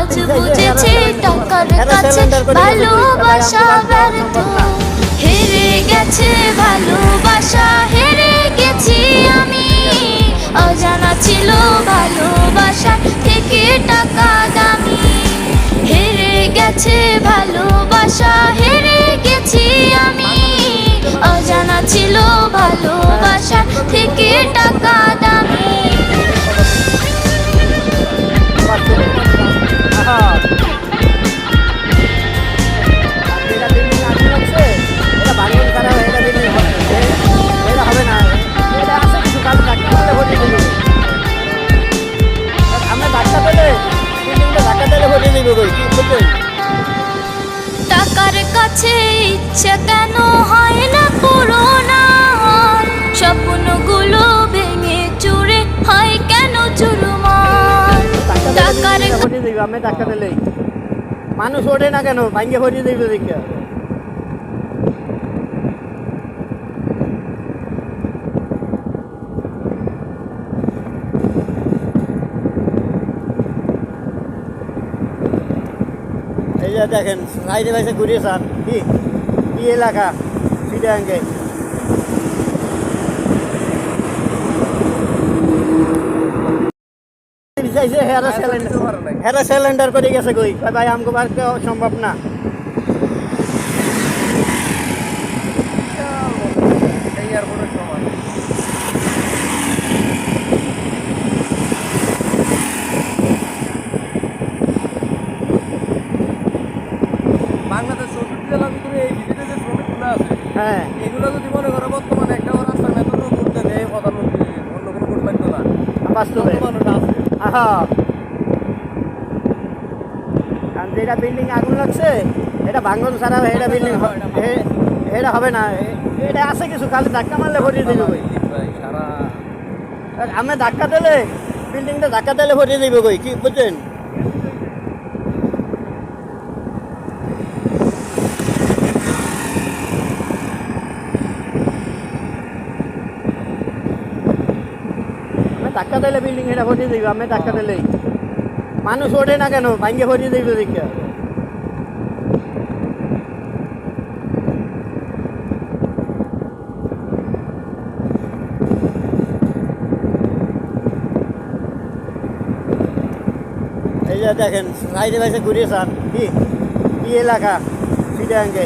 আজ বুঝেছি টাকার কাছে ভালোবাসা ব্যর্থ। হেরে গেছে ভালোবাসা, হেরে গেছি আমি। অজানা ছিল ভালোবাসা থেকে টাকা দামি। হেরে গেছে ভালোবাসা, হেরে গেছি আমি। অজানা ছিল ভালোবাসা থেকে টাকা দামি। টাকার কাছে ইচ্ছে কেন হয় না পুরোনা? স্বপ্নগুলো ভেঙে চুরে হয় কেন চুরমার? টাকার আমি টাকা দিলেই মানুষ ওঠে না কেন, ভাঙ্গে ভরিয়ে দিবে দেখে। এই যে দেখেন সাইডে বাইসে ঘুরিয়ে সার কি কি এলাকা সিটাঙ্গে। হেরা সিলিন্ডার করে গেছে কই ভাই, আমগো বাড়িতে সম্ভব না। বাংলাদেশ 64 জেলার ভিতরে এই ভিতরে যে শ্রমিকগুলো আছে, হ্যাঁ এগুলো যদি মনে করো বর্তমানে একটা রাস্তার মেতন করতে নেই, প্রধানমন্ত্রী অন্য কোনো ভোট লাগতো না। বাস্তবে মানুষ আছে যেটা বিল্ডিং আগুন লাগছে এটা ভাঙন ছাড়া এটা বিল্ডিং এটা হবে না। এটা আছে কিছু, খালি ধাক্কা মারলে ভরিয়ে দিবে কই। সারা আমি ধাক্কা দিলে বিল্ডিংটা ধাক্কা দিলে ভরিয়ে দিবে কই, কি বুঝছেন? ধাক্কা দিলে বিল্ডিং এটা ভরিয়ে দিবে, আমি ধাক্কা দিলেই মানুষ ওঠে না কেন, ভাঙ্গে ভরিয়ে দিবে দেখে। এই যে দেখেন সাইডে বাইসে ঘুরিয়ে সার কি কি এলাকা সিটাঙ্গে।